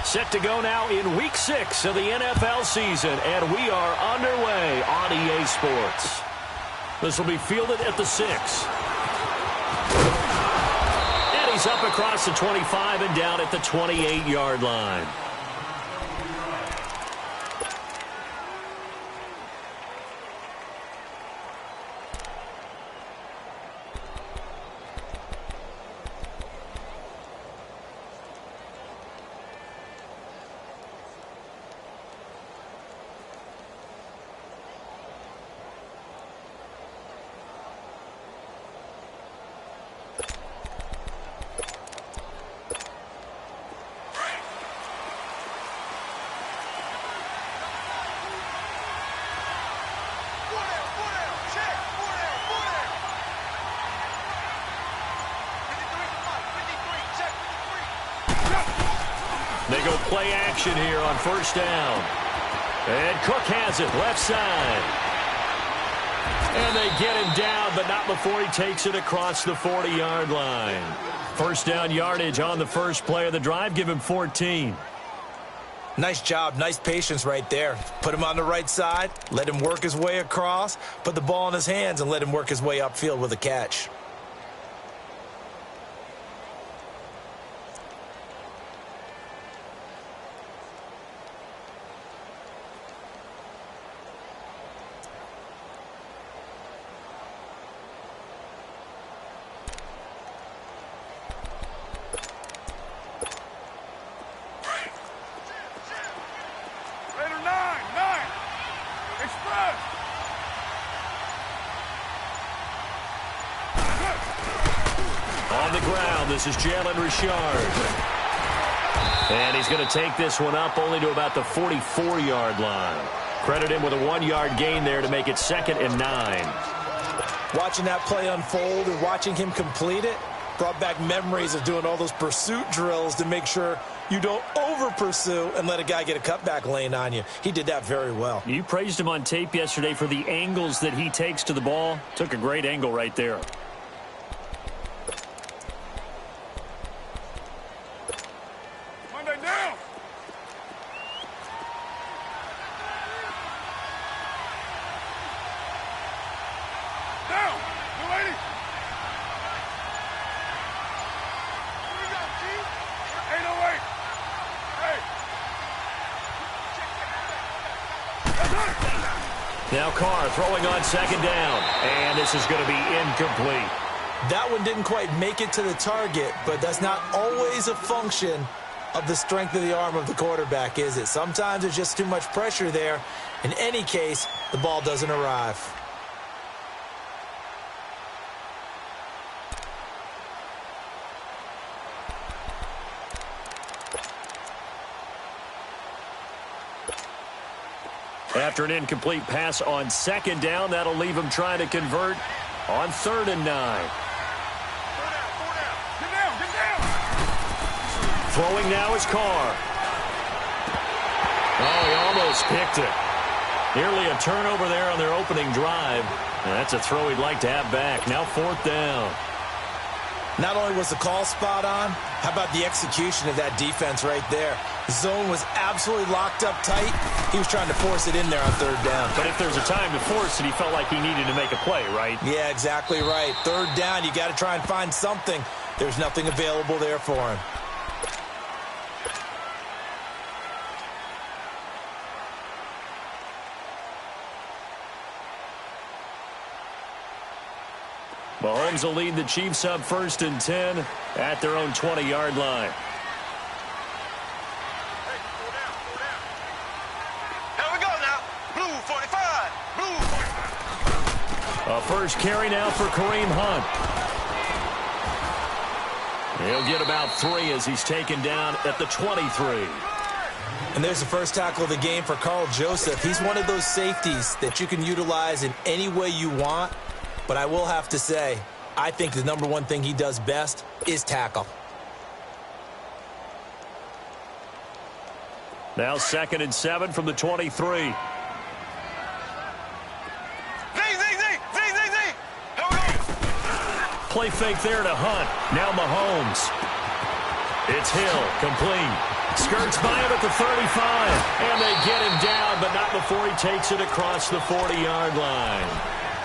Set to go now in Week 6 of the NFL season, and we are underway on EA Sports. This will be fielded at the 6. And he's up across the 25 and down at the 28-yard line. They go play action here on first down. And Cook has it left side. And they get him down, but not before he takes it across the 40-yard line. First down yardage on the first play of the drive. Give him 14. Nice job. Nice patience right there. Put him on the right side. Let him work his way across. Put the ball in his hands and let him work his way upfield with a catch. On the ground, this is Jalen Richard. And he's going to take this one up only to about the 44-yard line. Credit him with a 1-yard gain there to make it 2nd and 9. Watching that play unfold and watching him complete it brought back memories of doing all those pursuit drills to make sure you don't over-pursue and let a guy get a cutback lane on you. He did that very well. You praised him on tape yesterday for the angles that he takes to the ball. Took a great angle right there. Now Carr throwing on 2nd down, and this is going to be incomplete. That one didn't quite make it to the target, but that's not always a function of the strength of the arm of the quarterback, is it? Sometimes there's just too much pressure there. In any case, the ball doesn't arrive. After an incomplete pass on 2nd down, that'll leave him trying to convert on 3rd and 9. Throwing now is Carr. Oh, he almost picked it. Nearly a turnover there on their opening drive. And that's a throw he'd like to have back. Now 4th down. Not only was the call spot on, how about the execution of that defense right there? The zone was absolutely locked up tight. He was trying to force it in there on 3rd down. But if there's a time to force it, he felt like he needed to make a play, right? Yeah, exactly right. 3rd down, you got to try and find something. There's nothing available there for him. Mahomes will lead the Chiefs up 1st and 10 at their own 20-yard line. Here we go now. Blue 45. Blue 45. A first carry now for Kareem Hunt. He'll get about 3 as he's taken down at the 23. And there's the first tackle of the game for Carl Joseph. He's one of those safeties that you can utilize in any way you want. But I will have to say, I think the number one thing he does best is tackle. Now 2nd and 7 from the 23. Z. Here we go. Play fake there to Hunt. Now Mahomes. It's Hill, complete. Skirts by him at the 35. And they get him down, but not before he takes it across the 40-yard line.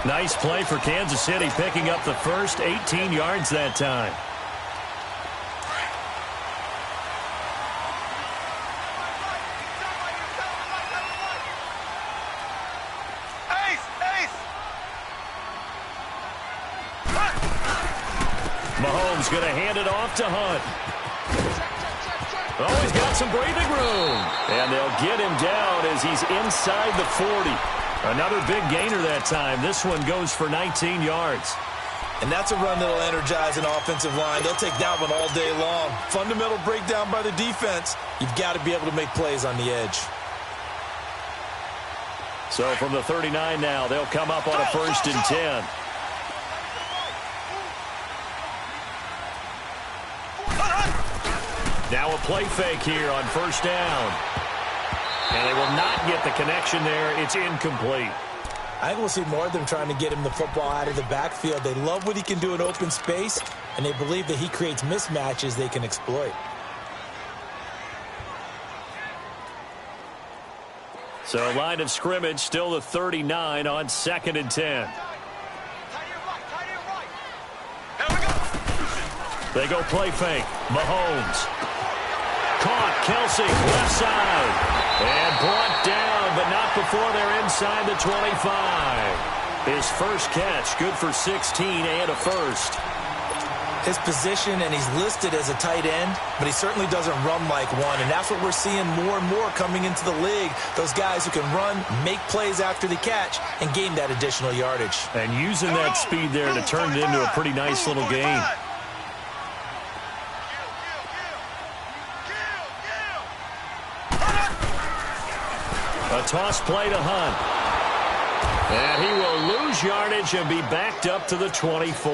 Nice play for Kansas City, picking up the first 18 yards that time. Mahomes going to hand it off to Hunt. Oh, he's got some breathing room. And they'll get him down as he's inside the 40. Another big gainer that time. This one goes for 19 yards. And that's a run that'll energize an offensive line. They'll take that one all day long. Fundamental breakdown by the defense. You've got to be able to make plays on the edge. So from the 39 now, they'll come up on a 1st and 10. Now a play fake here on 1st down. And they will not get the connection there. It's incomplete. I think we'll see more of them trying to get him the football out of the backfield. They love what he can do in open space, and they believe that he creates mismatches they can exploit. So line of scrimmage still the 39 on 2nd and 10. They go play fake. Mahomes. Caught. Kelsey, left side. And brought down, but not before they're inside the 25. His first catch, good for 16 and a first. His position, and he's listed as a tight end, but he certainly doesn't run like one, and that's what we're seeing more and more coming into the league. Those guys who can run, make plays after the catch, and gain that additional yardage. And using that speed there to turn it into a pretty nice little gain. A toss play to Hunt. And he will lose yardage and be backed up to the 24.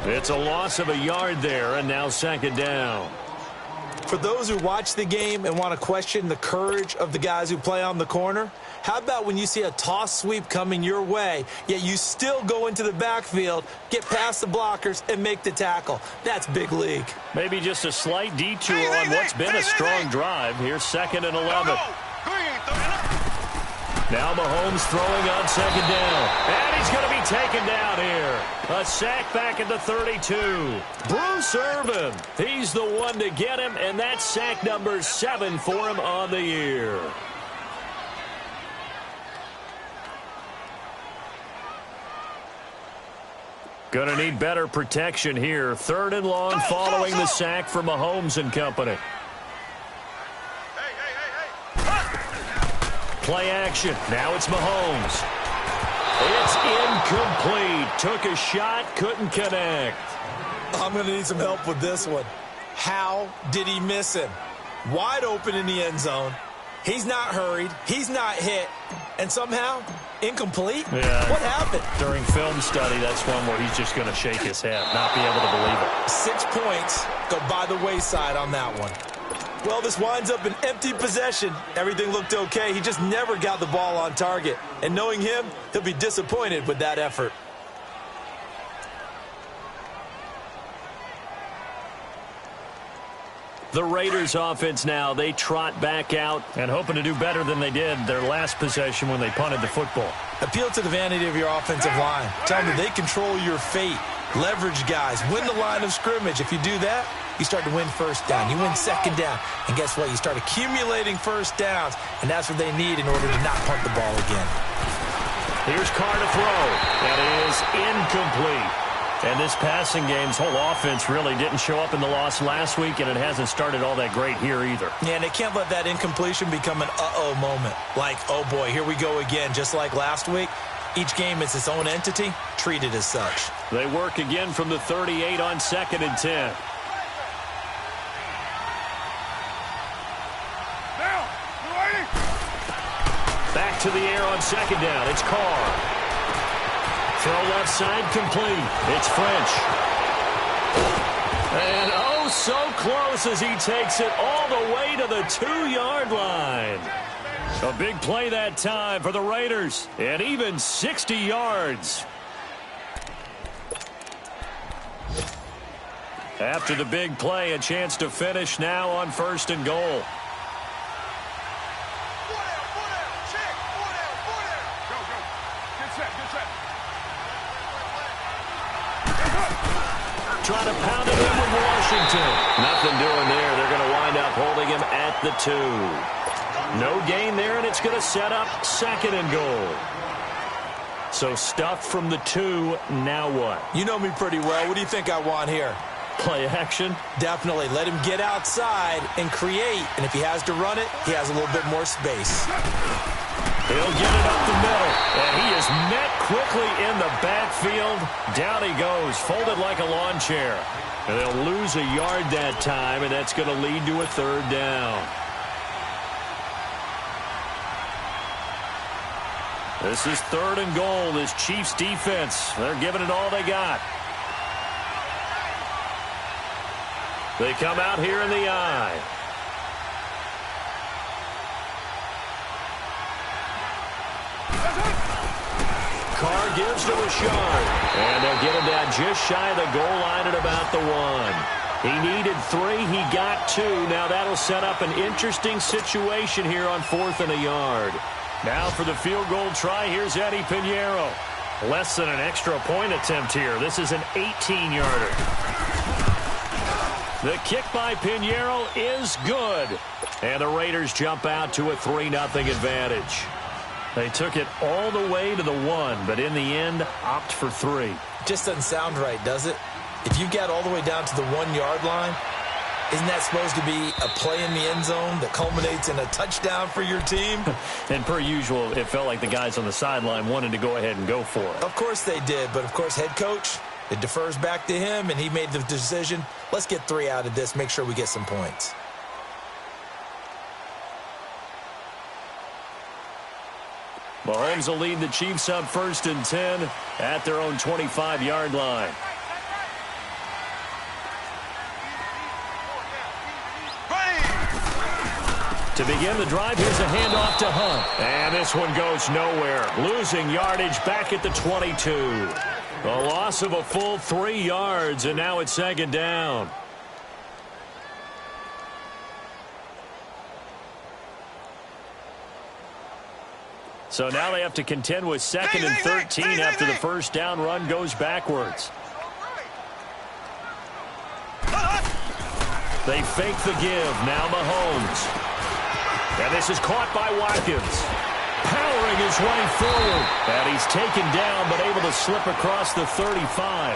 It's a loss of a yard there, and now 2nd down. For those who watch the game and want to question the courage of the guys who play on the corner, how about when you see a toss sweep coming your way, yet you still go into the backfield, get past the blockers, and make the tackle? That's big league. Maybe just a slight detour on what's been a strong drive. Here's 2nd and 11. Now Mahomes throwing on 2nd down. And he's going to be taken down here. A sack back at the 32. Bruce Irvin, he's the one to get him, and that's sack number 7 for him on the year. Going to need better protection here. 3rd and long following the sack for Mahomes and company. Play action. Now it's Mahomes. It's incomplete. Took a shot, couldn't connect. I'm going to need some help with this one. How did he miss him? Wide open in the end zone. He's not hurried. He's not hit. And somehow, incomplete? Yeah. What happened? During film study, that's one where he's just going to shake his head, not be able to believe it. 6 points go by the wayside on that one. Well, this winds up an empty possession. Everything looked okay. He just never got the ball on target. And knowing him, he'll be disappointed with that effort. The Raiders offense now, they trot back out and hoping to do better than they did their last possession when they punted the football. Appeal to the vanity of your offensive line. Tell them they control your fate. Leverage guys. Win the line of scrimmage. If you do that, you start to win 1st down. You win 2nd down. And guess what? You start accumulating 1st downs, and that's what they need in order to not punt the ball again. Here's Carr to throw. That is incomplete. And this passing game's whole offense really didn't show up in the loss last week, and it hasn't started all that great here either. Yeah, and they can't let that incompletion become an uh-oh moment. Like, oh boy, here we go again. Just like last week, each game is its own entity, treated as such. They work again from the 38 on 2nd and 10. Back to the air on 2nd down. It's Carr. Throw left side complete. It's French. And oh, so close as he takes it all the way to the 2-yard line. A big play that time for the Raiders. And even 60 yards. After the big play, a chance to finish now on 1st and goal. Trying to pound it in with Washington. Nothing doing there. They're going to wind up holding him at the 2. No gain there, and it's going to set up 2nd and goal. So stuffed from the 2. Now what? You know me pretty well. What do you think I want here? Play action? Definitely. Let him get outside and create. And if he has to run it, he has a little bit more space. He'll get it up the middle. And he is met quickly in the backfield. Down he goes, folded like a lawn chair. And they'll lose a yard that time, and that's going to lead to a 3rd down. This is 3rd and goal. This Chiefs defense, they're giving it all they got. They come out here in the eye. Carr gives to Rashard. And they'll get him down just shy of the goal line at about the 1. He needed 3. He got 2. Now that'll set up an interesting situation here on 4th and a yard. Now for the field goal try, here's Eddie Pinheiro. Less than an extra point attempt here. This is an 18-yarder. The kick by Pinheiro is good. And the Raiders jump out to a 3-0 advantage. They took it all the way to the 1, but in the end, opt for 3. Just doesn't sound right, does it? If you get all the way down to the 1-yard line, isn't that supposed to be a play in the end zone that culminates in a touchdown for your team? And per usual, it felt like the guys on the sideline wanted to go ahead and go for it. Of course they did, but of course head coach, it defers back to him, and he made the decision, let's get 3 out of this, make sure we get some points. Mahomes will lead the Chiefs up 1st and 10 at their own 25-yard line. To begin the drive, here's a handoff to Hunt. And this one goes nowhere. Losing yardage back at the 22. A loss of a full 3 yards, and now it's 2nd down. So now they have to contend with 2nd and 13 after the 1st down run goes backwards. They fake the give. Now Mahomes. And this is caught by Watkins. Powering his way forward. And he's taken down but able to slip across the 35.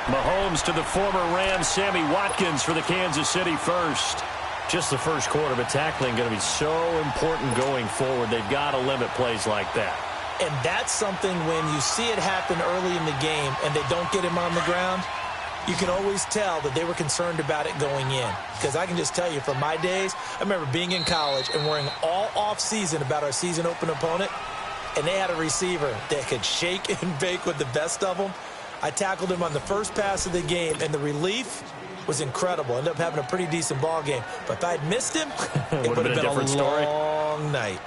Mahomes to the former Rams, Sammy Watkins for the Kansas City first. Just the first quarter, but tackling going to be so important going forward. They've got to limit plays like that. And that's something when you see it happen early in the game and they don't get him on the ground, you can always tell that they were concerned about it going in. Because I can just tell you from my days, I remember being in college and worrying all off-season about our season open opponent, and they had a receiver that could shake and bake with the best of them. I tackled him on the first pass of the game, and the relief was incredible. Ended up having a pretty decent ball game. But if I'd missed him, it would have been a long night.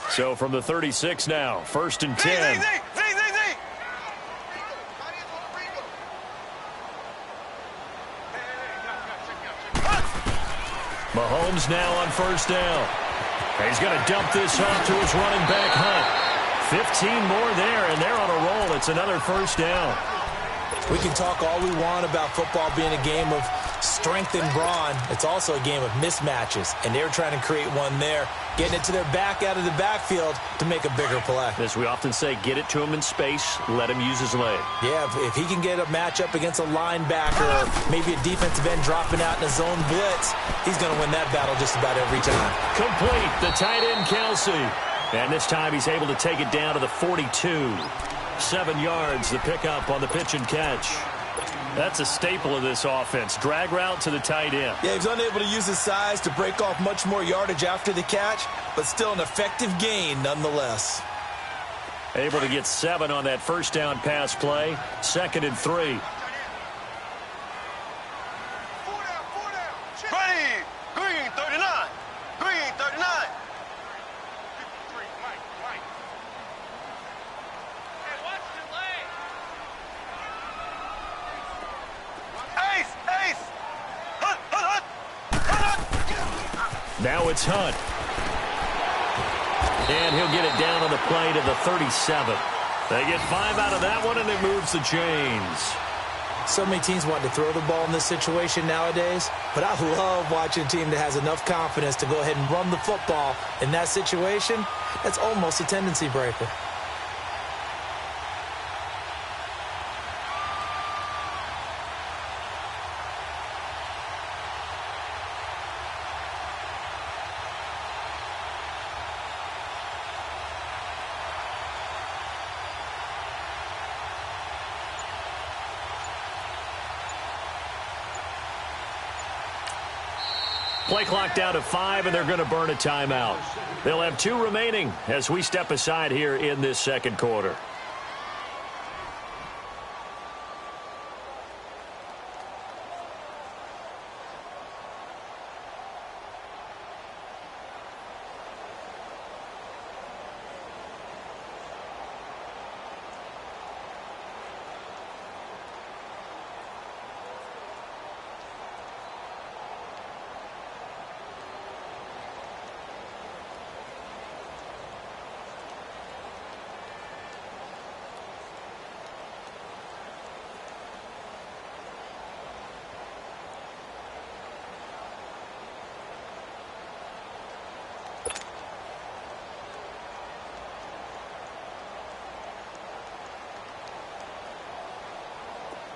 So from the 36 now, 1st and 10. Mahomes now on 1st down. He's going to dump this off to his running back, Hunt. 15 more there, and they're on a roll. It's another 1st down. We can talk all we want about football being a game of strength and brawn. It's also a game of mismatches, and they're trying to create one there, getting it to their back out of the backfield to make a bigger play. As we often say, get it to him in space, let him use his leg. Yeah, if he can get a matchup against a linebacker or maybe a defensive end dropping out in a zone blitz, he's going to win that battle just about every time. Complete, the tight end, Kelsey. And this time he's able to take it down to the 42. 7 yards, the pickup on the pitch and catch. That's a staple of this offense. Drag route to the tight end. Yeah, he's unable to use his size to break off much more yardage after the catch, but still an effective gain nonetheless. Able to get 7 on that 1st down pass play. 2nd and 3. Ready. Green 39. Green 39. Now it's Hunt. And he'll get it down on the play to the 37. They get 5 out of that one, and it moves the chains. So many teams want to throw the ball in this situation nowadays, but I love watching a team that has enough confidence to go ahead and run the football in that situation. That's almost a tendency breaker. Play clock down to 5, and they're going to burn a timeout. They'll have 2 remaining as we step aside here in this second quarter.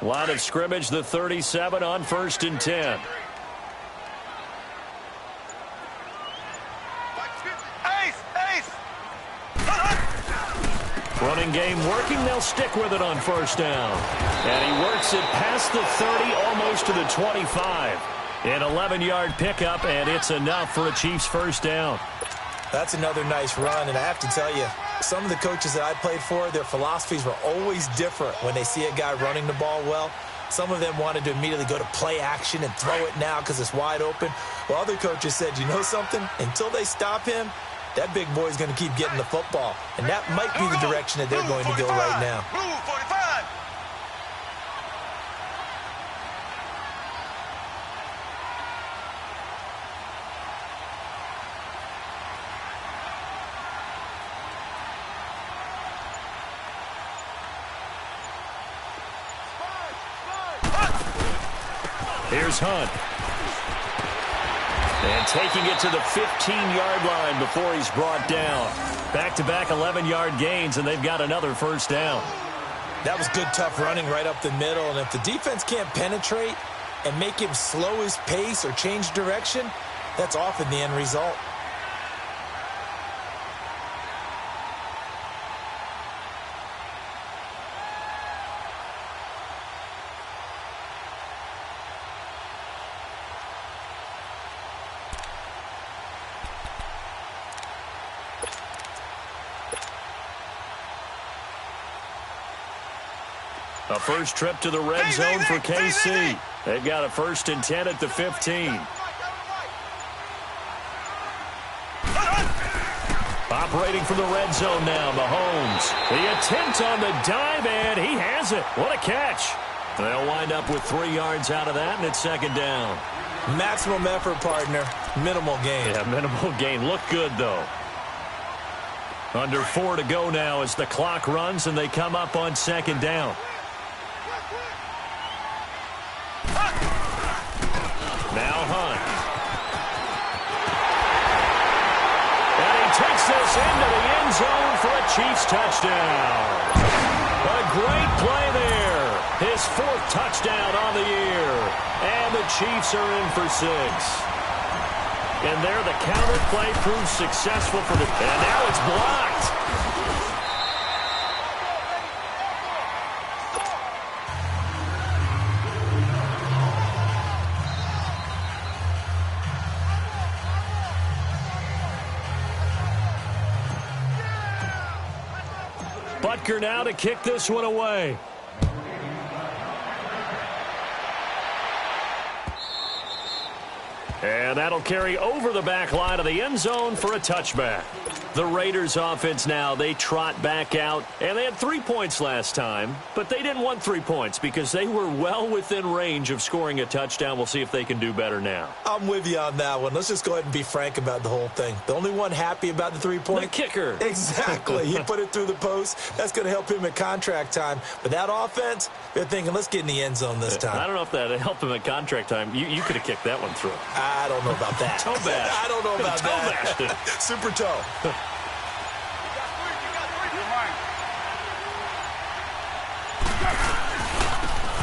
Line of scrimmage, the 37 on 1st and 10. Running game working. They'll stick with it on 1st down. And he works it past the 30, almost to the 25. An 11-yard pickup, and it's enough for a Chiefs 1st down. That's another nice run, and I have to tell you, some of the coaches that I played for, their philosophies were always different when they see a guy running the ball well. Some of them wanted to immediately go to play action and throw it now because it's wide open. While other coaches said, you know something? Until they stop him, that big boy's going to keep getting the football. And that might be the direction that they're going to go right now. Here's Hunt. And taking it to the 15-yard line before he's brought down. Back-to-back 11-yard gains, and they've got another 1st down. That was good, tough running right up the middle. And if the defense can't penetrate and make him slow his pace or change direction, that's often the end result. A first trip to the red zone for KC. They've got a 1st and 10 at the 15. Operating from the red zone now, Mahomes. The attempt on the dive, and he has it. What a catch. They'll wind up with 3 yards out of that, and it's 2nd down. Maximum effort, partner. Minimal gain. Yeah, minimal gain. Look good, though. Under 4 to go now as the clock runs, and they come up on 2nd down. Now Hunt. And he takes this into the end zone for a Chiefs touchdown. A great play there. His 4th touchdown on the year. And the Chiefs are in for 6. And there the counter play proves successful for the... And now it's blocked. Butker now to kick this one away. And that'll carry over the back line of the end zone for a touchback. The Raiders offense now, they trot back out, and they had 3 points last time, but they didn't want 3 points because they were well within range of scoring a touchdown. We'll see if they can do better now. I'm with you on that one. Let's just go ahead and be frank about the whole thing. The only one happy about the 3-point? The kicker. Exactly. He put it through the post. That's going to help him at contract time. But that offense, they're thinking, let's get in the end zone this time. I don't know if that helped him at contract time. You could have kicked that one through. I don't know about that. Toe bash. I don't know about that. Toe bashed. Super toe.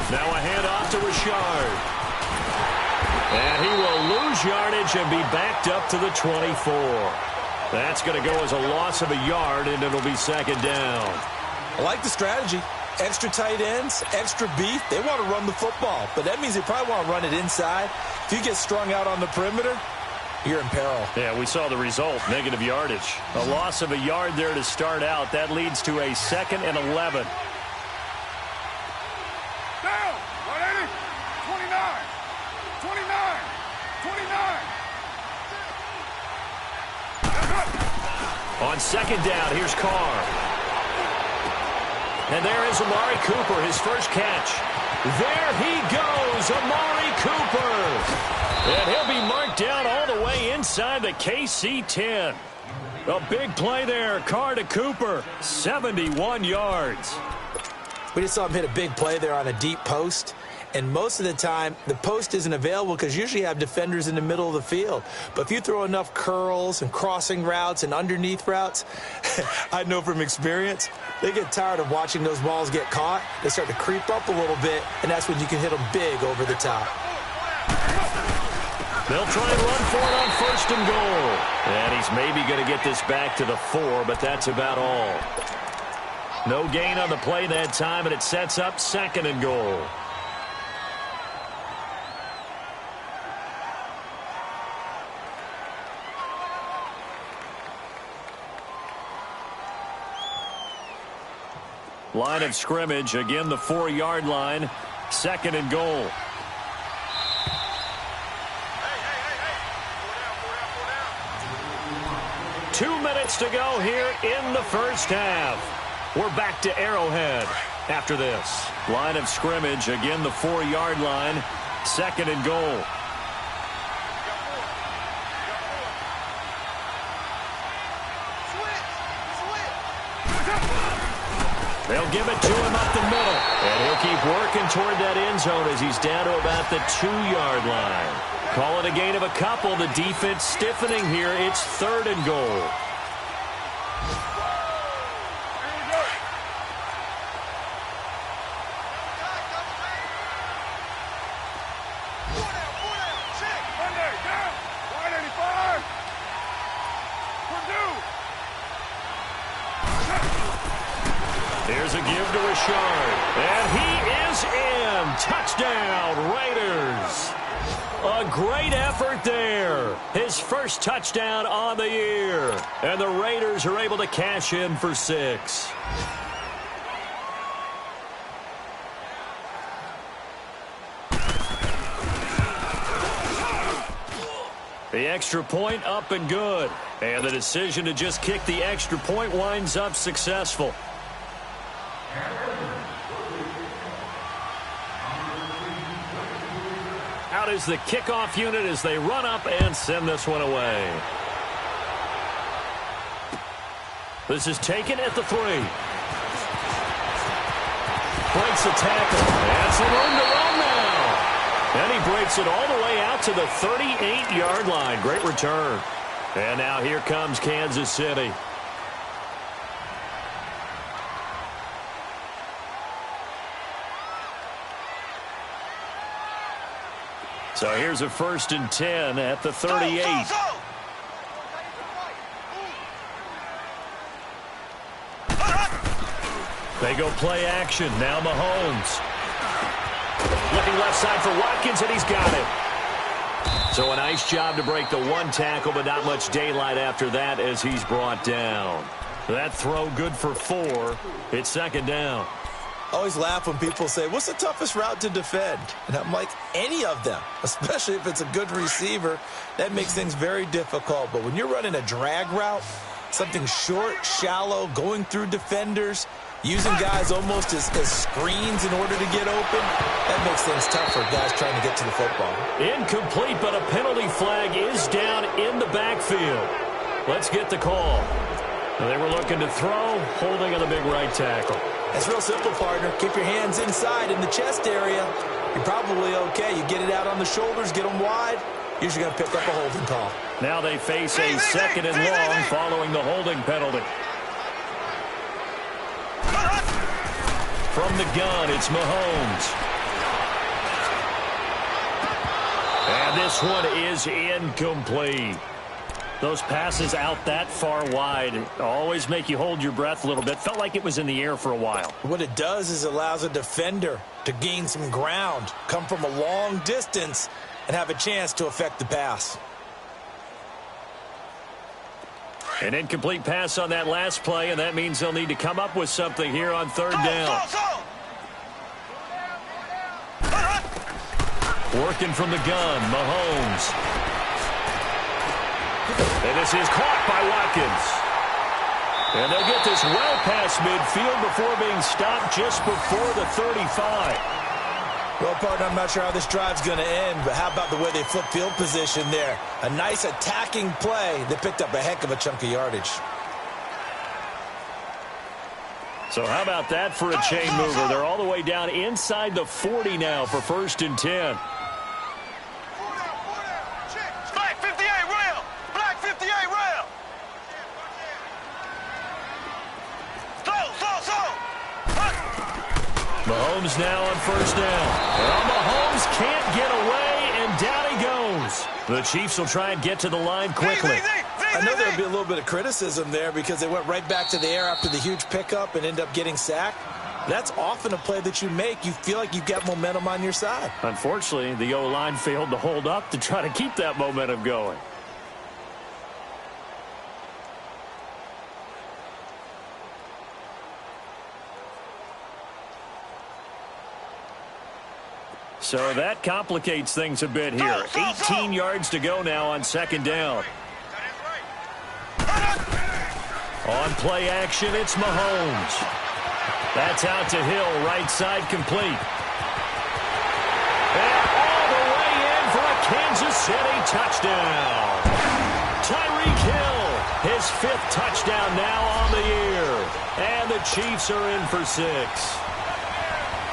Now a handoff to Richard. And he will lose yardage and be backed up to the 24. That's going to go as a loss of a yard, and it'll be second down. I like the strategy. Extra tight ends, extra beef. They want to run the football, but that means they probably want to run it inside. If you get strung out on the perimeter, you're in peril. Yeah, we saw the result, negative yardage. A loss of a yard there to start out. That leads to a 2nd and 11. Down! 180! 29! 29! 29! On second down, here's Carr. And there is Amari Cooper, his first catch. There he goes, Amari Cooper. And he'll be marked down all the way inside the KC 10. A big play there, Carr to Cooper, 71 yards. We just saw him hit a big play there on a deep post. And most of the time, the post isn't available because usually you have defenders in the middle of the field. But if you throw enough curls and crossing routes and underneath routes, I know from experience, they get tired of watching those balls get caught. They start to creep up a little bit, and that's when you can hit them big over the top. They'll try and run for it on 1st and goal. And he's maybe going to get this back to the 4, but that's about all. No gain on the play that time, and it sets up 2nd and goal. Line of scrimmage, again the 4-yard line, 2nd and goal. Hey. 2 minutes to go here in the first half. We're back to Arrowhead after this. Line of scrimmage, again the 4-yard line, 2nd and goal. They'll give it to him up the middle. And he'll keep working toward that end zone as he's down to about the 2-yard line. Call it a gain of a couple. The defense stiffening here. It's 3rd and goal. Here's a give to Richard. And he is in. Touchdown, Raiders. A great effort there. His first touchdown on the year. And the Raiders are able to cash in for 6. The extra point up and good. And the decision to just kick the extra point winds up successful. Out is the kickoff unit as they run up and send this one away. This is taken at the 3. Breaks a tackle. And some room to run now. And he breaks it all the way out to the 38-yard line. Great return. And now here comes Kansas City. So here's a 1st and 10 at the 38. Go! They go play action. Now Mahomes. Looking left side for Watkins, and he's got it. So a nice job to break the 1 tackle, but not much daylight after that as he's brought down. That throw good for 4. It's 2nd down. I always laugh when people say, what's the toughest route to defend? And I'm like, any of them, especially if it's a good receiver. That makes things very difficult. But when you're running a drag route, Something short, shallow, going through defenders, using guys almost as screens in order to get open. That makes things tough for guys trying to get to the football. Incomplete, but a penalty flag is down in the backfield. Let's get the call. They were looking to throw, holding on the big right tackle. That's real simple, partner. Keep your hands inside in the chest area. You're probably okay. You get it out on the shoulders, get them wide. Usually going to pick up a holding call. Now they face a second and long following the holding penalty. From the gun, it's Mahomes. And this one is incomplete. Those passes out that far wide always make you hold your breath a little bit. Felt like it was in the air for a while. What it does is allows a defender to gain some ground, come from a long distance, and have a chance to affect the pass. An incomplete pass on that last play, and that means they'll need to come up with something here on third down. Working from the gun, Mahomes. And this is caught by Watkins. And they'll get this well past midfield before being stopped just before the 35. Well, partner, I'm not sure how this drive's going to end, but how about the way they flip field position there? A nice attacking play that picked up a heck of a chunk of yardage. So how about that for a chain mover? They're all the way down inside the 40 now for 1st and 10. Black 58 rail. Black 58 rail. Mahomes now on 1st down. Well, Mahomes can't get away, and down he goes. The Chiefs will try and get to the line quickly. I know there'll be a little bit of criticism there because they went right back to the air after the huge pickup and end up getting sacked. That's often a play that you make. You feel like you've got momentum on your side. Unfortunately, the O-line failed to hold up to try to keep that momentum going. So that complicates things a bit here. 18 yards to go now on 2nd down. On play action, it's Mahomes. That's out to Hill, right side complete. And all the way in for a Kansas City touchdown. Tyreek Hill, his 5th touchdown now on the year. And the Chiefs are in for 6.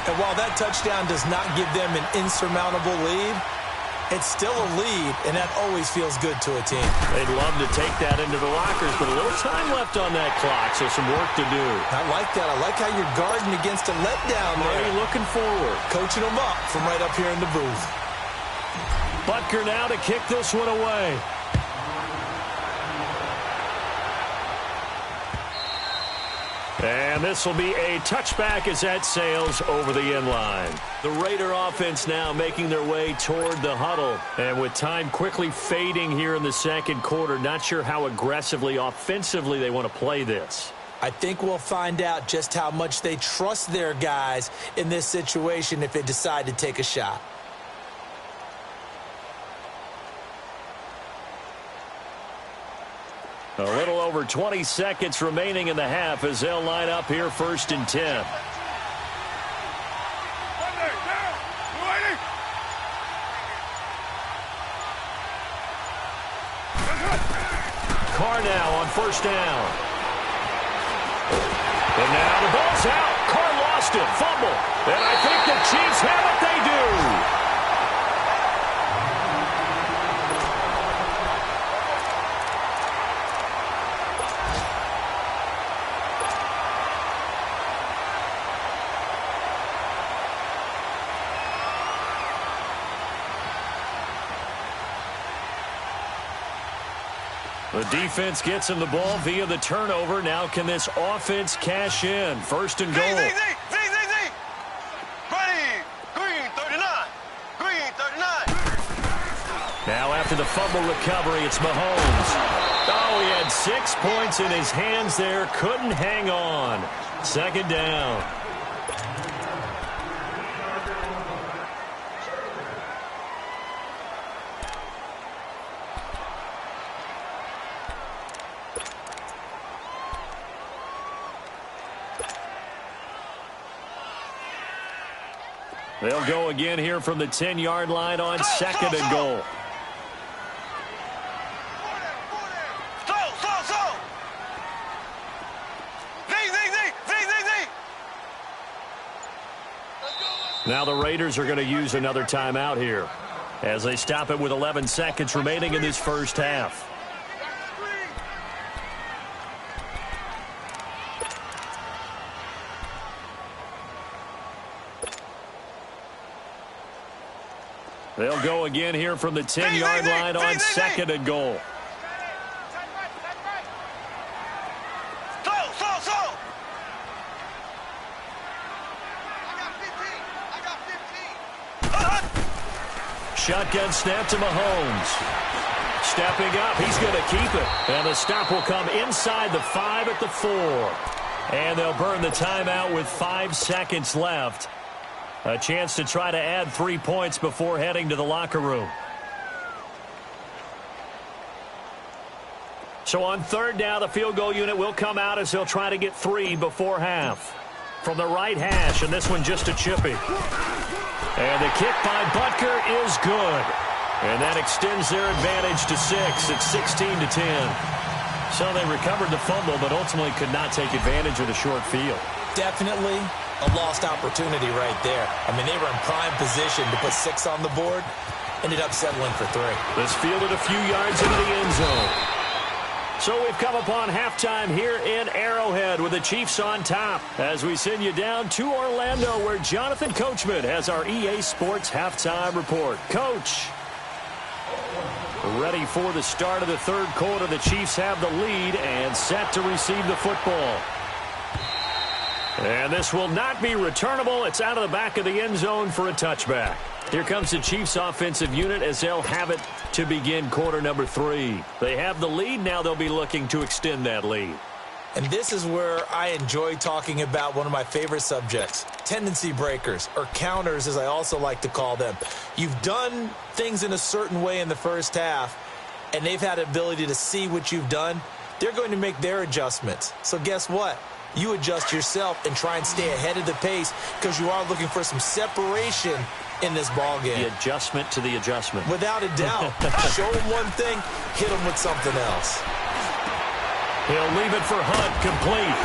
And while that touchdown does not give them an insurmountable lead, it's still a lead, and that always feels good to a team. They'd love to take that into the lockers, but a little time left on that clock, so some work to do. I like that. I like how you're guarding against a letdown there. Already looking forward. Coaching them up from right up here in the booth. Butker now to kick this one away. And this will be a touchback as that sails over the end line. The Raider offense now making their way toward the huddle. And with time quickly fading here in the 2nd quarter, not sure how aggressively, offensively they want to play this. I think we'll find out just how much they trust their guys in this situation if they decide to take a shot. A little over 20 seconds remaining in the half as they'll line up here 1st and 10. Carr now on 1st down. And now the ball's out. Carr lost it. Fumble. And I think the Chiefs have it. They do. The defense gets him the ball via the turnover. Now can this offense cash in? 1st and goal. Ready. Green 39. Green 39. Now after the fumble recovery, it's Mahomes. Oh, he had 6 points in his hands there. Couldn't hang on. 2nd down. They'll go again here from the 10-yard line on second and goal. Now the Raiders are going to use another timeout here as they stop it with 11 seconds remaining in this first half. They'll go again here from the 10-yard line on second and goal. Shotgun snap to Mahomes. Stepping up, he's going to keep it. And the stop will come inside the 5 at the 4. And they'll burn the timeout with 5 seconds left. A chance to try to add 3 points before heading to the locker room. So on third down, the field goal unit will come out as they'll try to get 3 before half. From the right hash, and this one just a chippy. And the kick by Butker is good. And that extends their advantage to 6. It's 16-10. So they recovered the fumble, but ultimately could not take advantage of the short field. Definitely a lost opportunity right there. I mean, they were in prime position to put 6 on the board. Ended up settling for 3. This fielded a few yards into the end zone. So we've come upon halftime here in Arrowhead with the Chiefs on top as we send you down to Orlando where Jonathan Coachman has our EA Sports halftime report. Coach, ready for the start of the third quarter. The Chiefs have the lead and set to receive the football. And this will not be returnable. It's out of the back of the end zone for a touchback. Here comes the Chiefs offensive unit as they'll have it to begin quarter number 3. They have the lead. Now they'll be looking to extend that lead. And this is where I enjoy talking about one of my favorite subjects, tendency breakers, or counters as I also like to call them. You've done things in a certain way in the first half, and they've had the ability to see what you've done. They're going to make their adjustments. So guess what? You adjust yourself and try and stay ahead of the pace because you are looking for some separation in this ball game. The adjustment to the adjustment. Without a doubt. Show them one thing, hit them with something else. He'll leave it for Hunt, complete.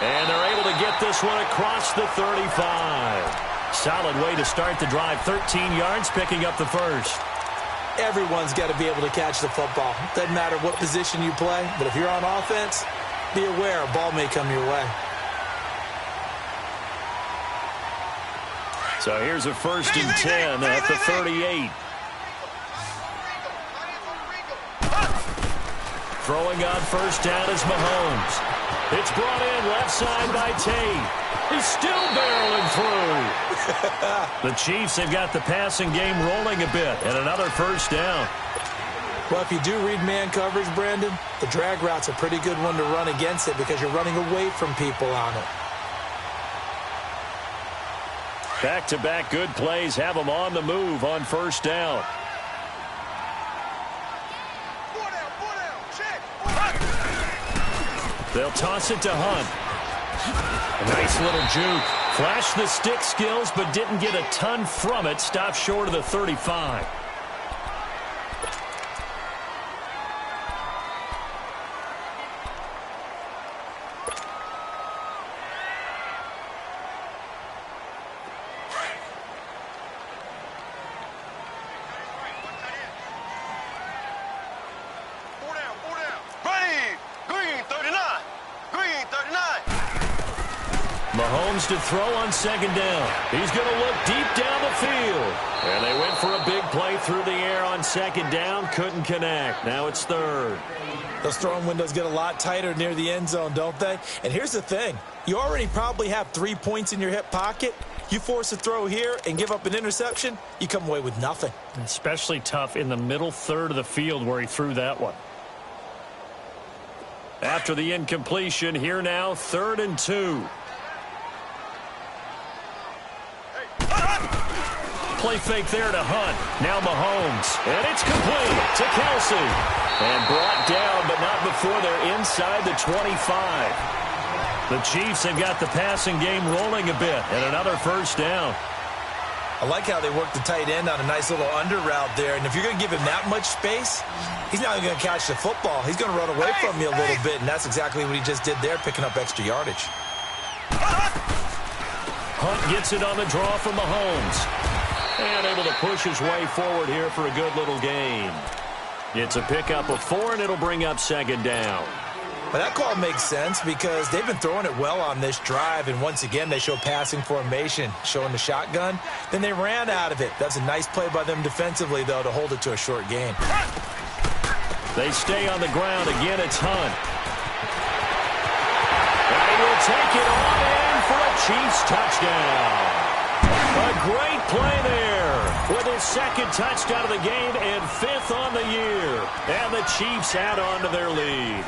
And they're able to get this one across the 35. Solid way to start the drive. 13 yards, picking up the first. Everyone's got to be able to catch the football. Doesn't matter what position you play, but if you're on offense, be aware a ball may come your way. So here's a 1st and 10 at the 38. Throwing on first down is Mahomes. It's brought in left side by Tate. He's still barreling through. The Chiefs have got the passing game rolling a bit, and another first down. Well, if you do read man coverage, Brandon, the drag route's a pretty good one to run against it because you're running away from people on it. Back-to-back good plays have them on the move on first down. They'll toss it to Hunt. A nice little juke. Flashed the stick skills, but didn't get a ton from it. Stopped short of the 35. Mahomes to throw on second down. He's going to look deep down the field. And they went for a big play through the air on second down. Couldn't connect. Now it's third. Those throwing windows get a lot tighter near the end zone, don't they? And here's the thing. You already probably have 3 points in your hip pocket. You force a throw here and give up an interception, you come away with nothing. Especially tough in the middle third of the field where he threw that one. After the incompletion, here now, 3rd and 2. Play fake there to Hunt. Now Mahomes. And it's complete to Kelsey. And brought down, but not before they're inside the 25. The Chiefs have got the passing game rolling a bit, and another first down. I like how they work the tight end on a nice little under route there. And if you're going to give him that much space, he's not going to catch the football. He's going to run away from you a little bit, and that's exactly what he just did there, picking up extra yardage. Hunt gets it on the draw from Mahomes. And able to push his way forward here for a good little gain. It's a pickup of 4, and it'll bring up second down. But that call makes sense because they've been throwing it well on this drive, and once again they show passing formation, showing the shotgun. Then they ran out of it. That's a nice play by them defensively, though, to hold it to a short gain. They stay on the ground. Again, it's Hunt. And he will take it on in for a Chiefs touchdown. A great play there with his second touchdown of the game and 5th on the year. And the Chiefs add on to their lead.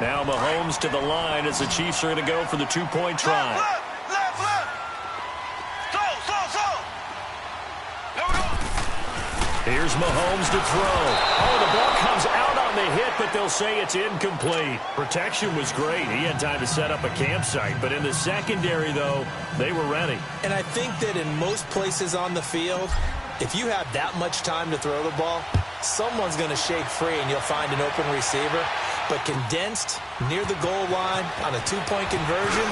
Now Mahomes to the line as the Chiefs are going to go for the 2-point try. Left. Slow. There we go. Here's Mahomes to throw. Oh, the ball comes out on the hit, but they'll say it's incomplete. Protection was great. He had time to set up a campsite, but in the secondary, though, they were ready. And I think that in most places on the field, if you have that much time to throw the ball, someone's going to shake free and you'll find an open receiver. But condensed near the goal line on a 2-point conversion,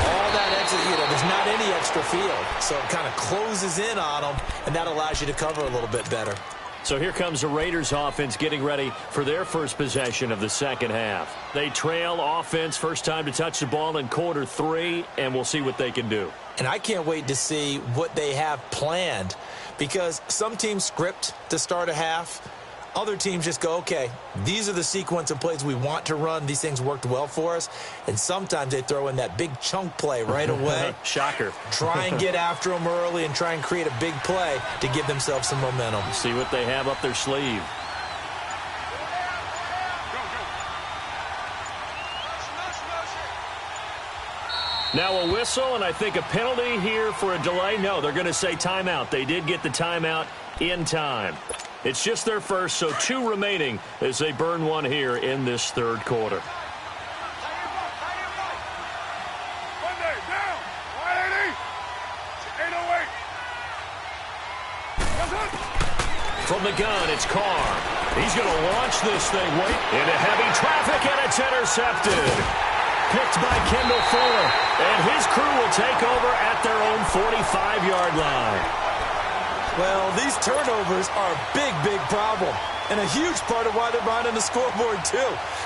all that extra, there's not any extra field. So it kind of closes in on them, and that allows you to cover a little bit better. So here comes the Raiders offense getting ready for their first possession of the second half. They trail offense, first time to touch the ball in quarter 3, and we'll see what they can do. And I can't wait to see what they have planned, because some teams script to start a half. Other teams just go, okay, these are the sequence of plays we want to run. These things worked well for us. And sometimes they throw in that big chunk play right away. Shocker. Try and get after them early and try and create a big play to give themselves some momentum. See what they have up their sleeve. Now a whistle, and I think a penalty here for a delay. No, they're going to say timeout. They did get the timeout in time. It's just their first, so 2 remaining as they burn one here in this third quarter. From the gun, it's Carr. He's going to launch this thing. Wait, into heavy traffic, and it's intercepted. Picked by Kendall Fuller, and his crew will take over at their own 45-yard line. Well, these turnovers are a big problem, and a huge part of why they're behind on the scoreboard, too.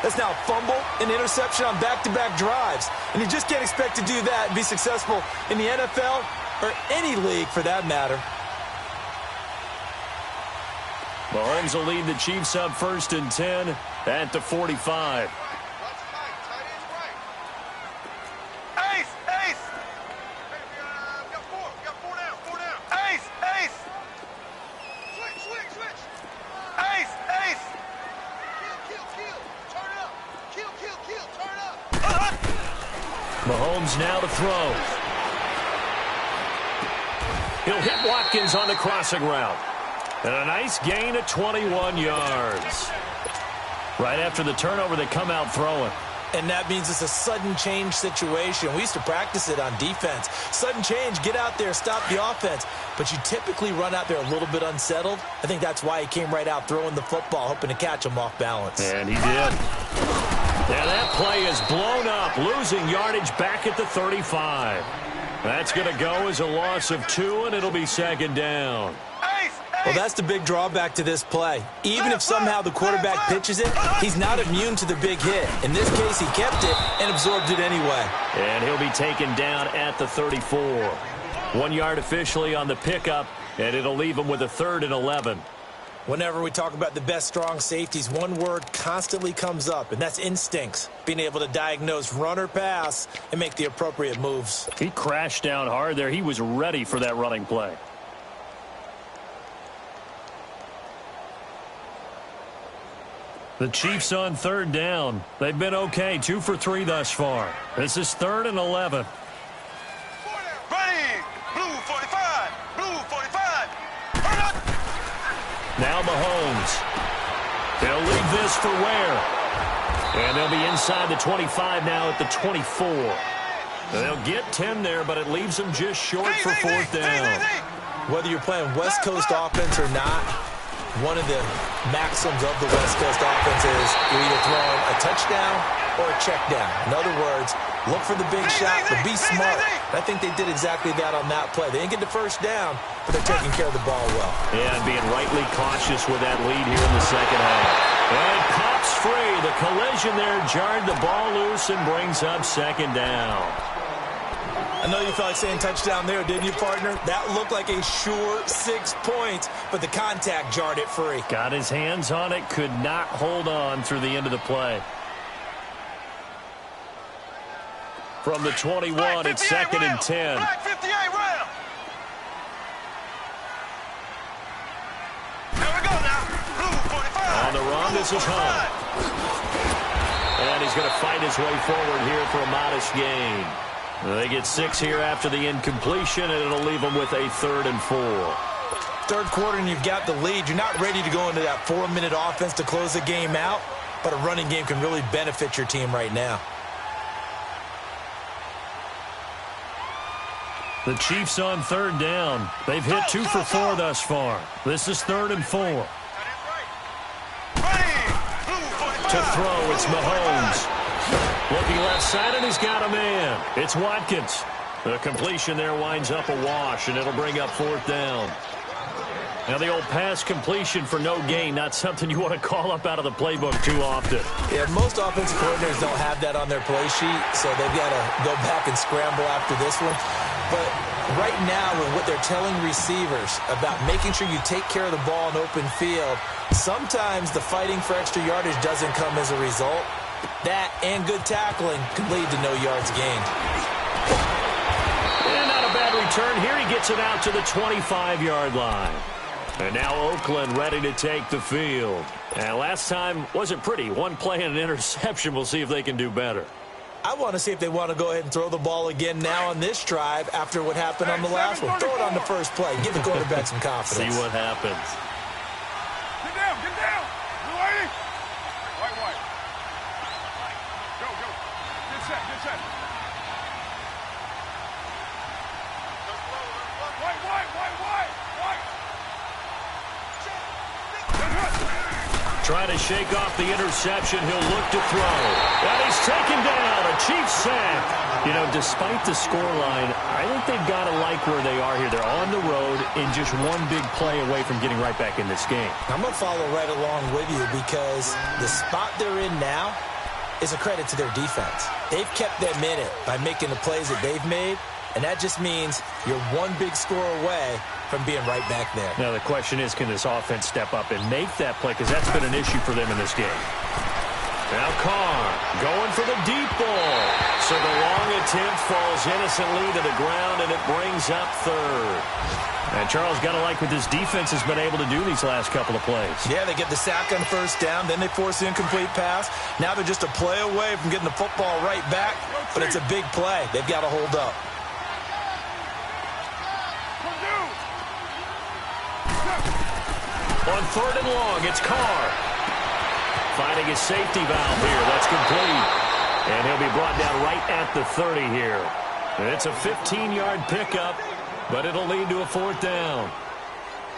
That's now a fumble and interception on back-to-back drives, and you just can't expect to do that and be successful in the NFL or any league for that matter. Mahomes will lead the Chiefs up 1st and 10 at the 45. Mahomes now to throw. He'll hit Watkins on the crossing route. And a nice gain of 21 yards. Right after the turnover, they come out throwing. And that means it's a sudden change situation. We used to practice it on defense. Sudden change, get out there, stop the offense. But you typically run out there a little bit unsettled. I think that's why he came right out throwing the football, hoping to catch him off balance. And he did. And that play is blown up, losing yardage back at the 35. That's going to go as a loss of 2, and it'll be second down. Well, that's the big drawback to this play. Even if somehow the quarterback pitches it, he's not immune to the big hit. In this case, he kept it and absorbed it anyway. And he'll be taken down at the 34. 1 yard officially on the pickup, and it'll leave him with a 3rd and 11. Whenever we talk about the best strong safeties, one word constantly comes up, and that's instincts. Being able to diagnose run or pass and make the appropriate moves. He crashed down hard there. He was ready for that running play. The Chiefs on 3rd down. They've been okay, 2 for 3 thus far. This is 3rd and 11. Ready! Blue 45! Blue 45! Hurry up! Now Mahomes. He'll leave this for Ware. And they'll be inside the 25 now at the 24. They'll get 10 there, but it leaves them just short for fourth down. Whether you're playing West Coast offense or not, one of the maxims of the West Coast offense is you're either throwing a touchdown or a check down. In other words, look for the big shot, but be smart. I think they did exactly that on that play. They didn't get the first down, but they're taking care of the ball well. Yeah, and being rightly cautious with that lead here in the second half. And it pops free. The collision there jarred the ball loose and brings up second down. I know you felt like saying touchdown there, didn't you, partner? That looked like a sure 6 points, but the contact jarred it free. Got his hands on it, could not hold on through the end of the play. From the 21, it's second and 10. Black 58 round. There we go now. Blue 45. On the run, this is Hunt. And he's going to fight his way forward here for a modest gain. They get 6 here after the incompletion, and it'll leave them with a 3rd and 4. Third quarter, and you've got the lead. You're not ready to go into that 4-minute offense to close the game out, but a running game can really benefit your team right now. The Chiefs on 3rd down. They've hit 2 for 4 thus far. This is 3rd and 4. To throw, it's Mahomes. Looking left side, and he's got a man. It's Watkins. The completion there winds up a wash, and it'll bring up 4th down. Now, the old pass completion for no gain, not something you want to call up out of the playbook too often. Yeah, most offensive coordinators don't have that on their play sheet, so they've got to go back and scramble after this one. But right now, with what they're telling receivers about making sure you take care of the ball in open field, sometimes the fighting for extra yardage doesn't come as a result. That and good tackling can lead to no yards gained. And not a bad return here. He gets it out to the 25-yard line. And now Oakland ready to take the field. And last time wasn't pretty. One play and an interception. We'll see if they can do better. I want to see if they want to go ahead and throw the ball again now on this drive after what happened on the last one. Throw it on the first play. Give the quarterback some confidence. See what happens. Get down, get down. You ready? White. Go. Get set. White. Trying to shake off the interception. He'll look to throw. And he's taken down. A Chiefs sack. You know, despite the scoreline, I think they've got to like where they are here. They're on the road and just one big play away from getting right back in this game. I'm going to follow right along with you because the spot they're in now is a credit to their defense. They've kept them in it by making the plays that they've made, and that just means you're one big score away from being right back there. Now, the question is, can this offense step up and make that play? Because that's been an issue for them in this game. Now Carr going for the deep ball. So the long attempt falls innocently to the ground, and it brings up 3rd. And Charles, got to like what this defense has been able to do these last couple of plays. Yeah, they get the sack on first down, then they force the incomplete pass. Now they're just a play away from getting the football right back, but it's a big play. They've got to hold up. On 3rd and long, it's Carr. Finding his safety valve here. That's complete. And he'll be brought down right at the 30 here. It's a 15-yard pickup, but it'll lead to a 4th down.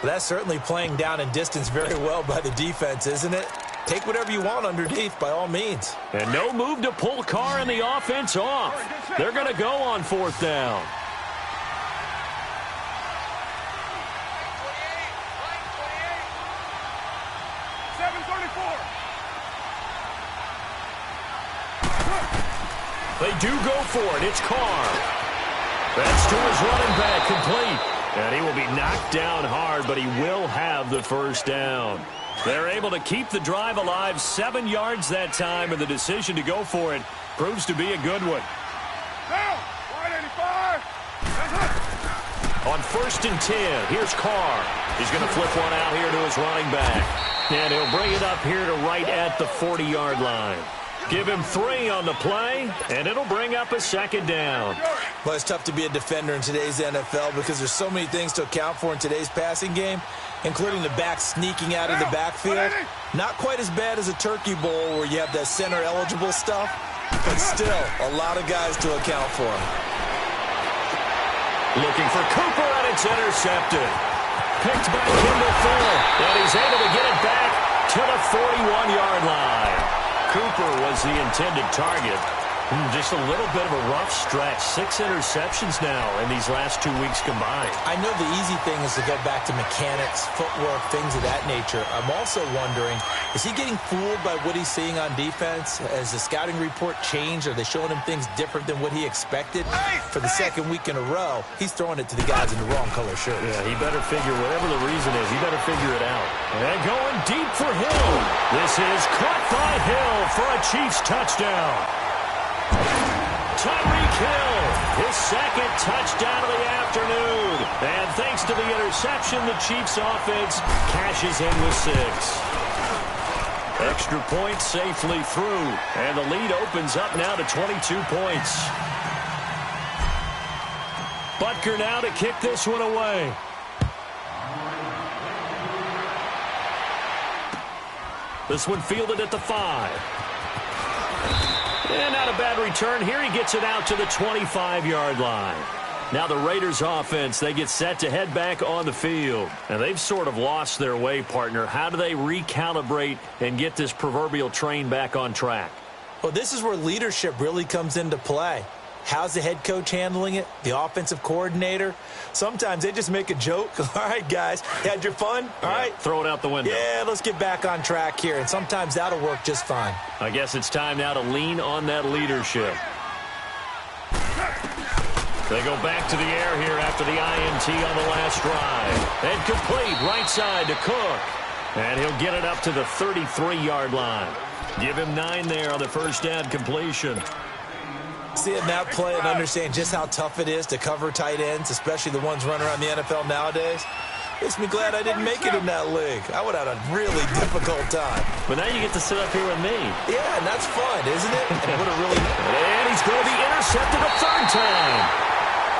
That's certainly playing down in distance very well by the defense, isn't it? Take whatever you want underneath, by all means. And no move to pull Carr and the offense off. They're going to go on 4th down. They do go for it. It's Carr. That's to his running back, complete. And he will be knocked down hard, but he will have the first down. They're able to keep the drive alive, 7 yards that time, and the decision to go for it proves to be a good one. Down. Wide 85. On 1st and 10, here's Carr. He's going to flip one out here to his running back. And he'll bring it up here to right at the 40-yard line. Give him 3 on the play, and it'll bring up a second down. Well, it's tough to be a defender in today's NFL because there's so many things to account for in today's passing game, including the back sneaking out of the backfield. Not quite as bad as a turkey bowl where you have that center-eligible stuff, but still a lot of guys to account for. Looking for Cooper, and it's intercepted. Picked by Kimball Full, and he's able to get it back to the 41-yard line. Cooper was the intended target. Just a little bit of a rough stretch. 6 interceptions now in these last 2 weeks combined. I know the easy thing is to go back to mechanics, footwork, things of that nature. I'm also wondering, is he getting fooled by what he's seeing on defense? Has the scouting report changed? Are they showing him things different than what he expected? For the second week in a row, he's throwing it to the guys in the wrong color shirts. Yeah, he better figure, whatever the reason is, he better figure it out. And going deep for Hill. This is caught by Hill for a Chiefs touchdown. Tyreek Hill, his second touchdown of the afternoon. And thanks to the interception, the Chiefs offense cashes in with 6. Extra point safely through. And the lead opens up now to 22 points. Butker now to kick this one away. This one fielded at the 5. And not a bad return here. He gets it out to the 25-yard line. Now the Raiders offense, they get set to head back on the field. And they've sort of lost their way, partner. How do they recalibrate and get this proverbial train back on track? Well, this is where leadership really comes into play. How's the head coach handling it? The offensive coordinator? Sometimes they just make a joke. All right, guys, had your fun? All right. Throw it out the window. Yeah, let's get back on track here. And sometimes that'll work just fine. I guess it's time now to lean on that leadership. They go back to the air here after the INT on the last drive. And complete right side to Cook. And he'll get it up to the 33-yard line. Give him 9 there on the first down completion. Seeing that play and understand just how tough it is to cover tight ends, especially the ones running around the NFL nowadays, makes me glad I didn't make it in that league. I would have had a really difficult time. But now you get to sit up here with me. Yeah, and that's fun, isn't it? And he's going to be intercepted a 3rd time.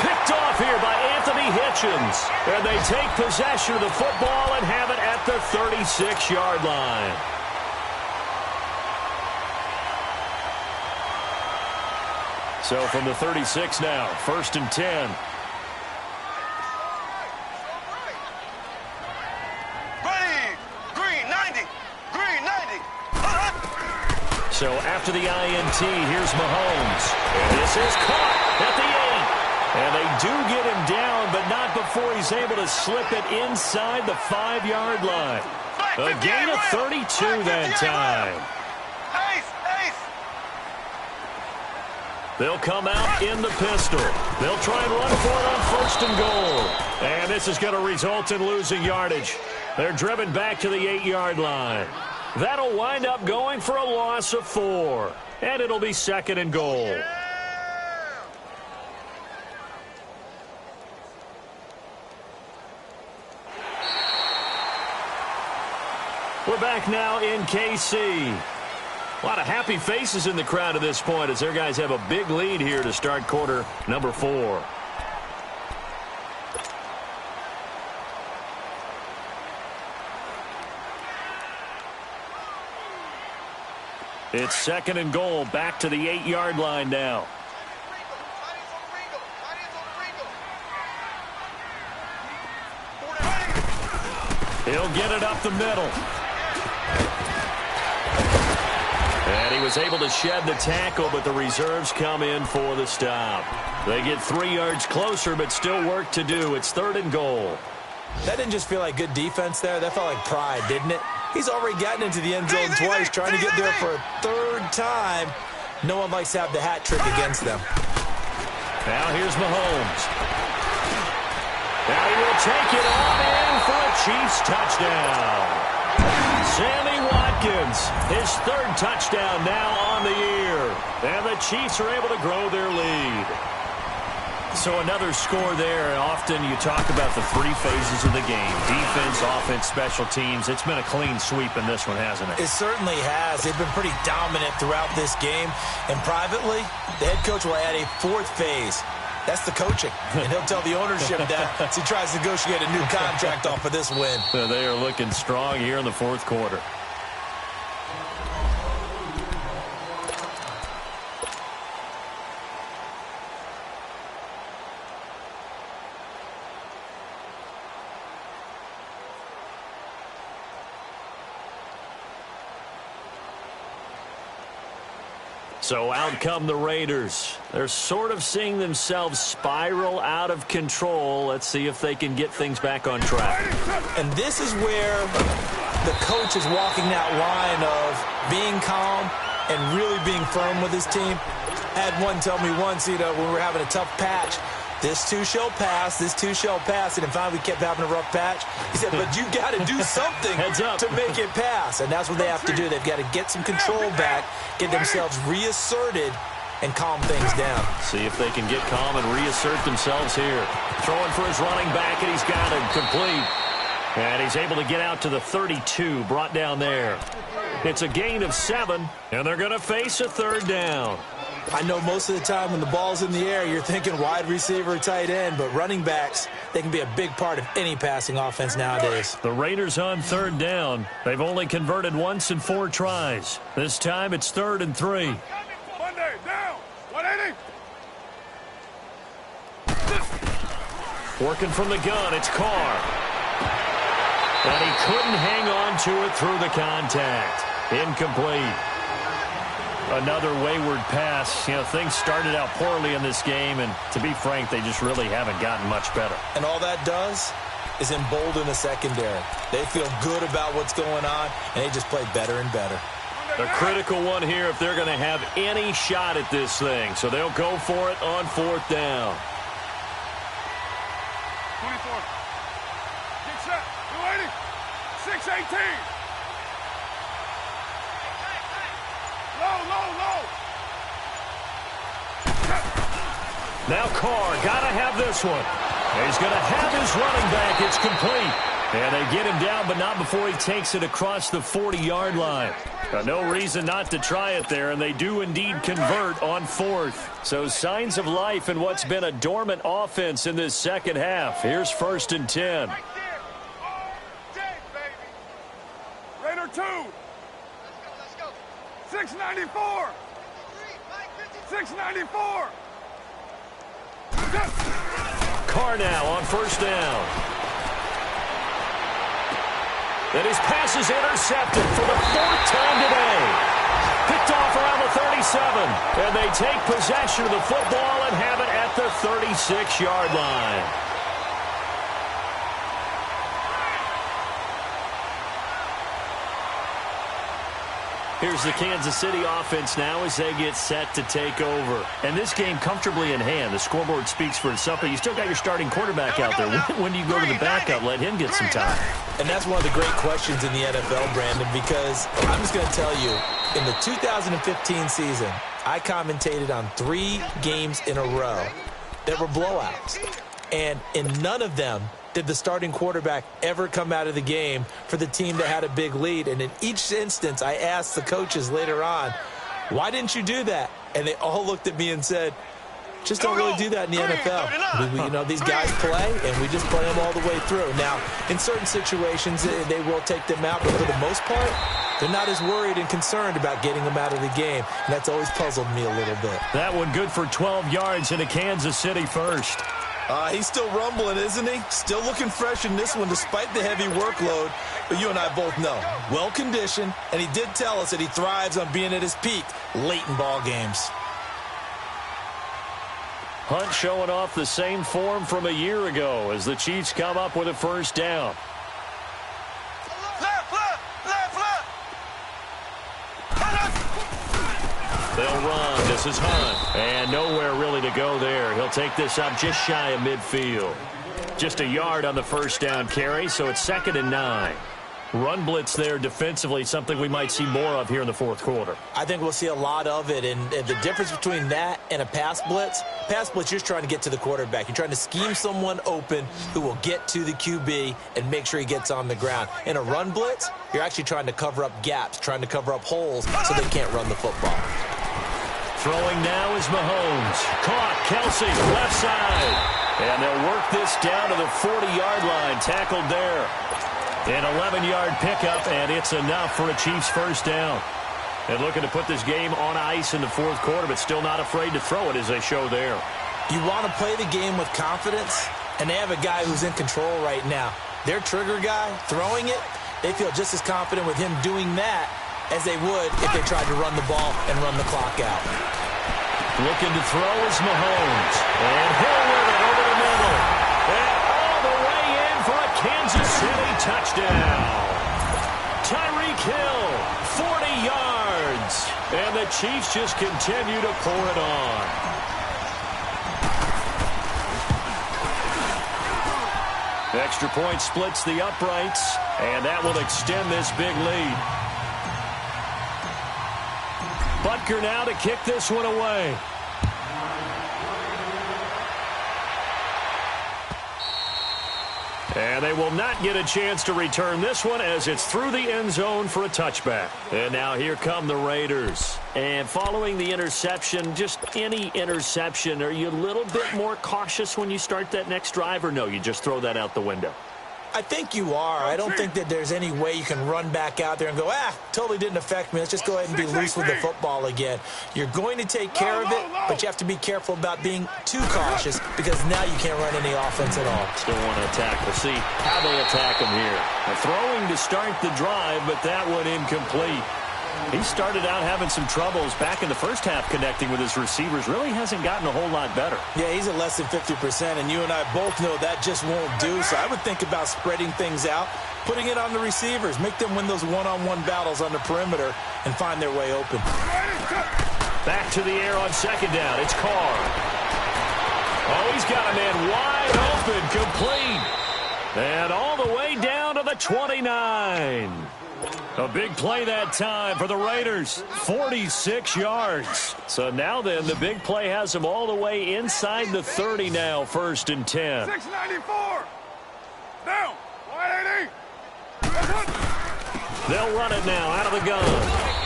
Picked off here by Anthony Hitchens. And they take possession of the football and have it at the 36-yard line. So from the 36 now, 1st and 10. Ready. Green 90. Green 90. So after the INT, here's Mahomes. This is caught at the 8. And they do get him down, but not before he's able to slip it inside the 5-yard line. A gain of 32 that time. They'll come out in the pistol. They'll try and run for it on 1st and goal. And this is going to result in losing yardage. They're driven back to the 8-yard line. That'll wind up going for a loss of 4. And it'll be 2nd and goal. We're back now in KC. A lot of happy faces in the crowd at this point as their guys have a big lead here to start quarter number 4. It's 2nd and goal, back to the 8-yard line now. He'll get it up the middle. And he was able to shed the tackle, but the reserves come in for the stop. They get 3 yards closer, but still work to do. It's 3rd and goal. That didn't just feel like good defense there. That felt like pride, didn't it? He's already gotten into the end zone twice, trying to get there for a 3rd time. No one likes to have the hat trick against them. Now here's Mahomes. Now he will take it on in for a Chiefs touchdown. Sammy Watkins, his 3rd touchdown now on the year. And the Chiefs are able to grow their lead. So another score there, and often you talk about the three phases of the game. Defense, offense, special teams. It's been a clean sweep in this one, hasn't it? It certainly has. They've been pretty dominant throughout this game. And privately, the head coach will add a fourth phase. That's the coaching. And he'll tell the ownership that as he tries to negotiate a new contract off of this win. So they are looking strong here in the fourth quarter. So out come the Raiders. They're sort of seeing themselves spiral out of control. Let's see if they can get things back on track. And this is where the coach is walking that line of being calm and really being firm with his team. I had one tell me once, when we were having a tough patch, this too shall pass, this too shall pass. And finally we kept having a rough patch. He said, but you got to do something to make it pass. And that's what they have to do. They've got to get some control back, get themselves reasserted, and calm things down. See if they can get calm and reassert themselves here. Throwing for his running back, and he's got him complete. And he's able to get out to the 32, brought down there. It's a gain of 7, and they're going to face a third down. I know most of the time when the ball's in the air, you're thinking wide receiver, tight end, but running backs, they can be a big part of any passing offense nowadays. The Raiders on third down. They've only converted once in 4 tries. This time it's 3rd and 3. Monday, down. 180. Working from the gun, it's Carr. And he couldn't hang on to it through the contact. Incomplete. Another wayward pass. Things started out poorly in this game, and to be frank, they just really haven't gotten much better. And all that does is embolden the secondary. They feel good about what's going on, and they just play better and better. A critical one here if they're going to have any shot at this thing. So they'll go for it on 4th down. 24. Get set. 280. 618. Low. Now Carr, gotta have this one. He's gonna have his running back. It's complete. And they get him down, but not before he takes it across the 40-yard line. No reason not to try it there, and they do indeed convert on 4th. So signs of life in what's been a dormant offense in this second half. Here's 1st and 10. Raider 2. 694. 694. Carr now on 1st down. And his pass is intercepted for the 4th time today. Picked off around the 37. And they take possession of the football and have it at the 36-yard line. Here's the Kansas City offense now as they get set to take over. And this game comfortably in hand. The scoreboard speaks for itself, but you still got your starting quarterback out there. When do you go to the backup? Let him get some time. And that's one of the great questions in the NFL, Brandon, because I'm just going to tell you, in the 2015 season, I commentated on 3 games in a row that were blowouts. And in none of them did the starting quarterback ever come out of the game for the team that had a big lead. And in each instance, I asked the coaches later on, why didn't you do that? And they all looked at me and said, just don't really do that in the NFL. These guys play, and we just play them all the way through. Now, in certain situations, they will take them out, but for the most part, they're not as worried and concerned about getting them out of the game. And that's always puzzled me a little bit. That one good for 12 yards in a Kansas City first. He's still rumbling, isn't he? Still looking fresh in this one despite the heavy workload. But you and I both know, well-conditioned, and he did tell us that he thrives on being at his peak late in ball games. Hunt showing off the same form from a year ago as the Chiefs come up with a 1st down. They'll run. This is Hunt. And nowhere really to go there. He'll take this up just shy of midfield. Just a yard on the 1st down carry, so it's 2nd and 9. Run blitz there defensively, something we might see more of here in the fourth quarter. I think we'll see a lot of it, and the difference between that and a pass blitz, you're just trying to get to the quarterback. You're trying to scheme someone open who will get to the QB and make sure he gets on the ground. In a run blitz, you're actually trying to cover up gaps, trying to cover up holes so they can't run the football. Throwing now is Mahomes. Caught, Kelsey, left side. And they'll work this down to the 40-yard line, tackled there. An 11-yard pickup, and it's enough for a Chiefs first down. And looking to put this game on ice in the fourth quarter, but still not afraid to throw it as they show there. You want to play the game with confidence, and they have a guy who's in control right now. Their trigger guy, throwing it, they feel just as confident with him doing that as they would if they tried to run the ball and run the clock out. Looking to throw is Mahomes. And Hill with it over the middle. And all the way in for a Kansas City touchdown. Tyreek Hill, 40 yards. And the Chiefs just continue to pour it on. Extra point splits the uprights, and that will extend this big lead. Butker now to kick this one away. And they will not get a chance to return this one as it's through the end zone for a touchback. And now here come the Raiders. And following the interception, just any interception, are you a little bit more cautious when you start that next drive, or no, you just throw that out the window? I think you are. I don't think that there's any way you can run back out there and go, totally didn't affect me. Let's just go ahead and be loose with the football again. You're going to take care of it, but you have to be careful about being too cautious because now you can't run any offense at all. Still want to attack. We'll see how they attack him here. They're throwing to start the drive, but that one incomplete. He started out having some troubles back in the first half connecting with his receivers. Really hasn't gotten a whole lot better. Yeah, he's at less than 50%, and you and I both know that just won't do. So I would think about spreading things out, putting it on the receivers, make them win those one-on-one battles on the perimeter and find their way open. Back to the air on second down. It's Carr. Oh, he's got a man wide open, complete. And all the way down to the 29. A big play that time for the Raiders, 46 yards. So now then, the big play has them all the way inside the 30 now, 1st and 10. 694. Down. 180. They'll run it now out of the gun.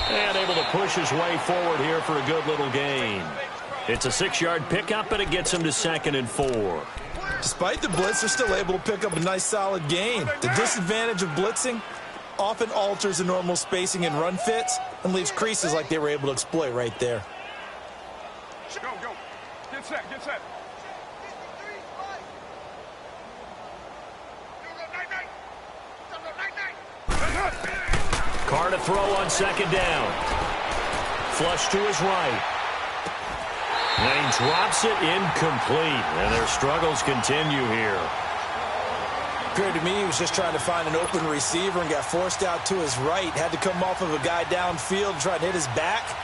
And able to push his way forward here for a good little gain. It's a 6-yard pickup, and it gets him to 2nd and 4. Despite the blitz, they're still able to pick up a nice, solid gain. The disadvantage of blitzing often alters the normal spacing and run fits and leaves creases like they were able to exploit right there. Go, go. Get set, get set. Carr to throw on second down. Flush to his right. And he drops it incomplete. And their struggles continue here. Appeared to me he was just trying to find an open receiver and got forced out to his right. Had to come off of a guy downfield and try to hit his back.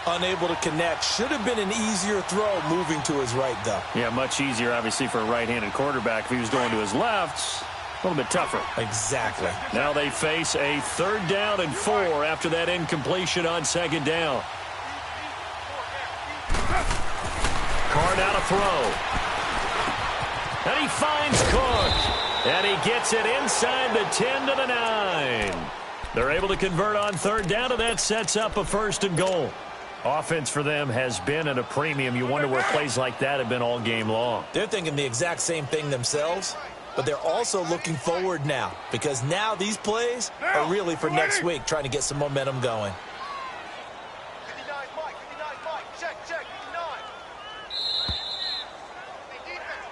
Unable to connect. Should have been an easier throw moving to his right, though. Yeah, much easier, obviously, for a right-handed quarterback. If he was going to his left, a little bit tougher. Exactly. Now they face a 3rd down and 4 after that incompletion on second down. Carr now to throw. And he finds Cook. And he gets it inside the 10 to the 9. They're able to convert on 3rd down, and that sets up a 1st and goal. Offense for them has been at a premium. You wonder where plays like that have been all game long. They're thinking the exact same thing themselves, but they're also looking forward now because now these plays are really for next week, trying to get some momentum going. 59 Mike, 59 Mike. Check, check, 59.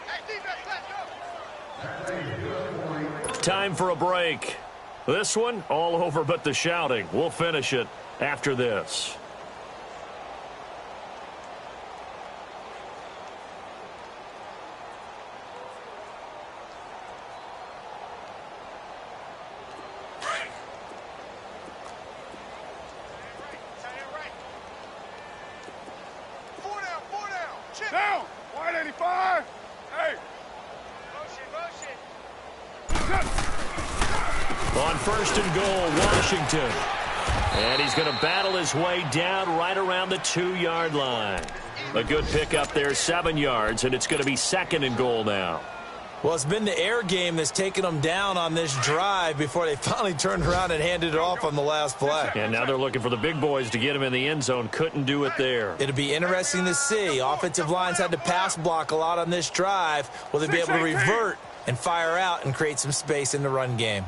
Hey, defense, let's go. Time for a break. This one, all over but the shouting. We'll finish it after this. Down! 185! Hey! On first and goal, Washington. And he's going to battle his way down right around the 2-yard line. A good pickup there, 7 yards, and it's going to be second and goal now. Well, it's been the air game that's taken them down on this drive before they finally turned around and handed it off on the last play. And now they're looking for the big boys to get him in the end zone. Couldn't do it there. It'll be interesting to see. Offensive lines had to pass block a lot on this drive. Will they be able to revert and fire out and create some space in the run game?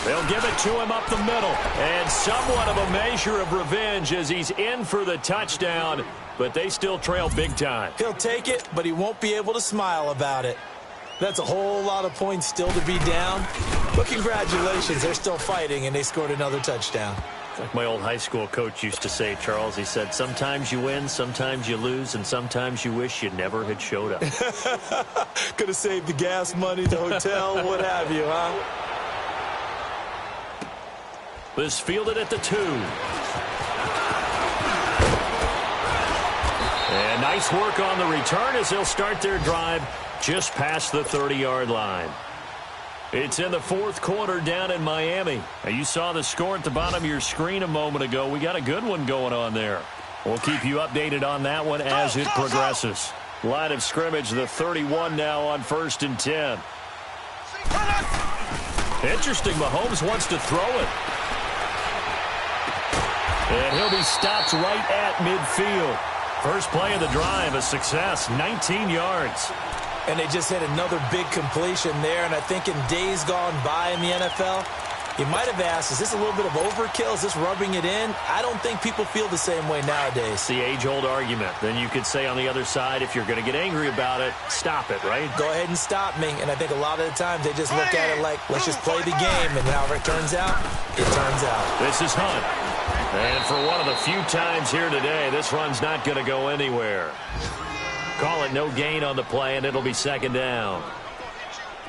They'll give it to him up the middle. And somewhat of a measure of revenge as he's in for the touchdown. But they still trail big time. He'll take it, but he won't be able to smile about it. That's a whole lot of points still to be down. But congratulations, they're still fighting, and they scored another touchdown. Like my old high school coach used to say, Charles, he said, sometimes you win, sometimes you lose, and sometimes you wish you never had showed up. Could have saved the gas money, the hotel, what have you, huh? This fielded at the 2. And nice work on the return as they'll start their drive just past the 30-yard line. It's in the fourth quarter down in Miami. Now, you saw the score at the bottom of your screen a moment ago. We got a good one going on there. We'll keep you updated on that one as it progresses. Line of scrimmage, the 31 now on first and 10. Interesting, Mahomes wants to throw it. And he'll be stopped right at midfield. First play of the drive, a success, 19 yards. And they just hit another big completion there. And I think in days gone by in the NFL, you might have asked, is this a little bit of overkill? Is this rubbing it in? I don't think people feel the same way nowadays. It's the age-old argument. Then you could say on the other side, if you're going to get angry about it, stop it, right? Go ahead and stop me. And I think a lot of the times they just look at it like, let's just play the game. And however it turns out, it turns out. This is Hunt. And for one of the few times here today, this run's not going to go anywhere. Call it no gain on the play, and it'll be second down.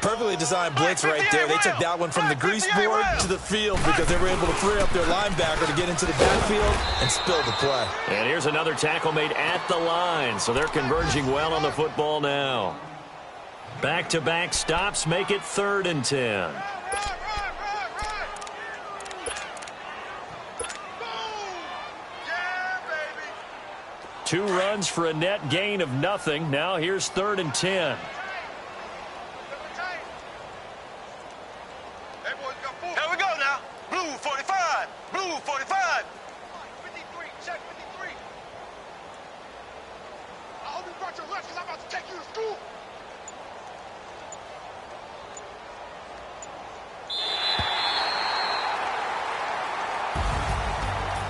Perfectly designed blitz right there. They took that one from the grease board to the field because they were able to free up their linebacker to get into the backfield and spill the play. And here's another tackle made at the line, so they're converging well on the football now. Back-to-back stops make it 3rd and 10. Two runs for a net gain of nothing. Now here's 3rd and 10. Here we go now. Blue 45. Blue 45. 53. Check 53. I hope you brought your lunch because I'm about to take you to school.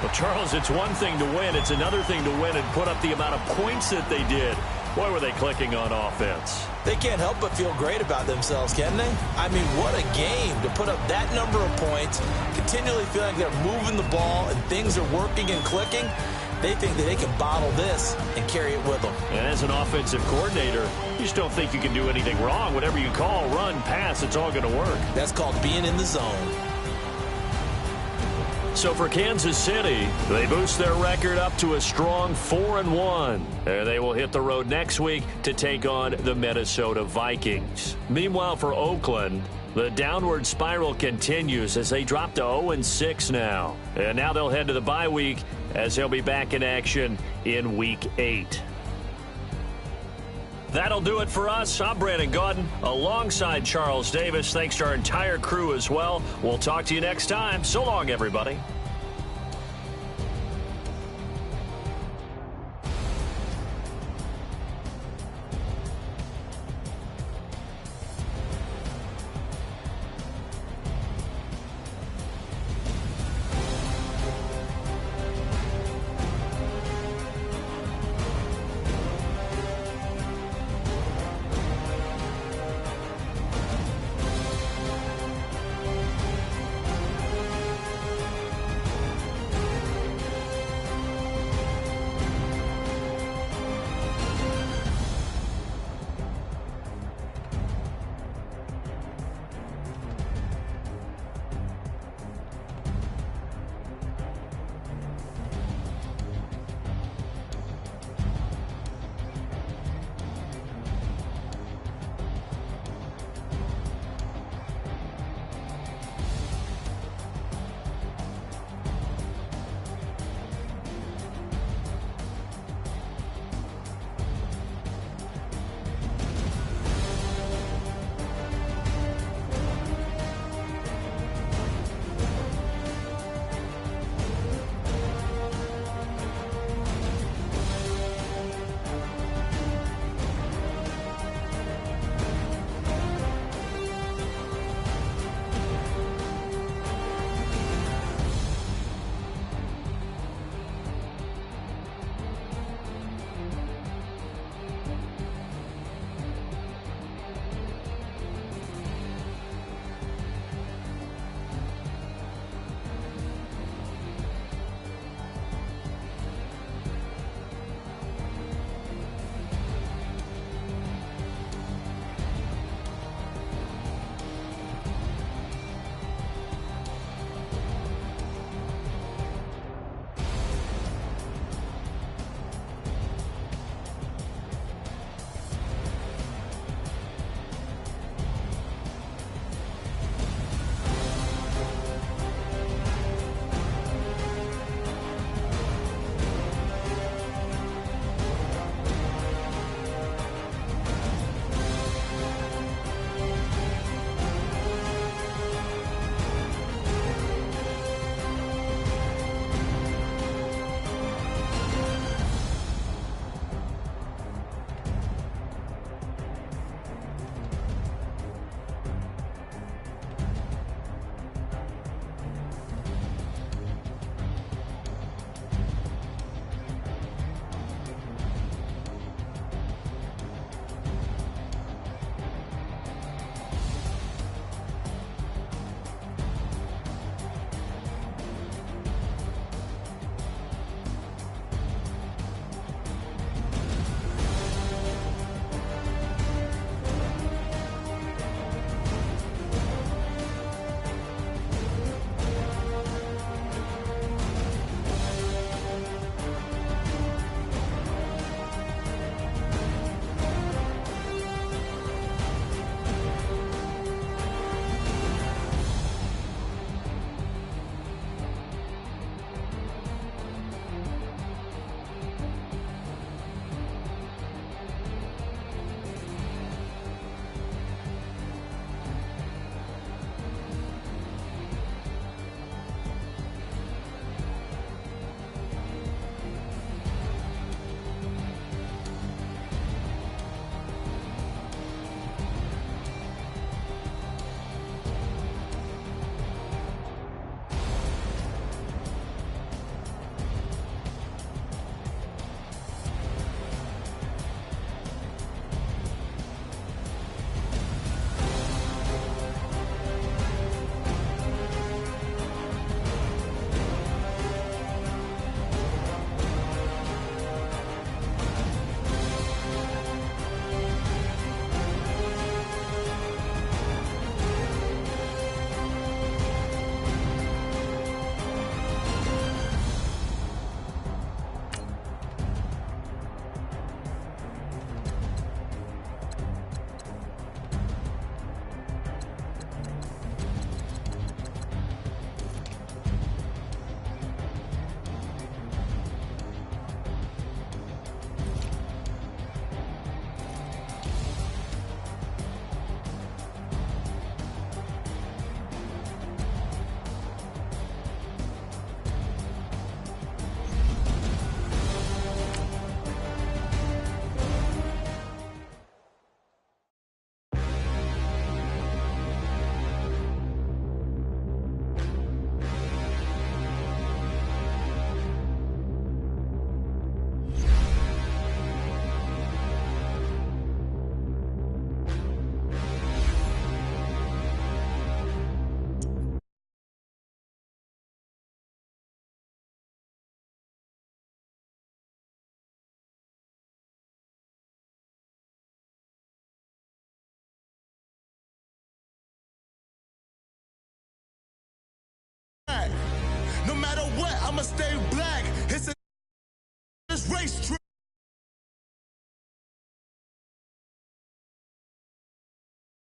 Well, Charles, it's one thing to win. It's another thing to win and put up the amount of points that they did. Boy, were they clicking on offense. They can't help but feel great about themselves, can they? I mean, what a game to put up that number of points, continually feeling like they're moving the ball and things are working and clicking. They think that they can bottle this and carry it with them. And as an offensive coordinator, you just don't think you can do anything wrong. Whatever you call, run, pass, it's all going to work. That's called being in the zone. So for Kansas City, they boost their record up to a strong 4-1. And they will hit the road next week to take on the Minnesota Vikings. Meanwhile, for Oakland, the downward spiral continues as they drop to 0-6 now. And now they'll head to the bye week as they'll be back in action in Week 8. That'll do it for us. I'm Brandon Gaudin alongside Charles Davis. Thanks to our entire crew as well. We'll talk to you next time. So long, everybody. matter what, I'ma stay black. His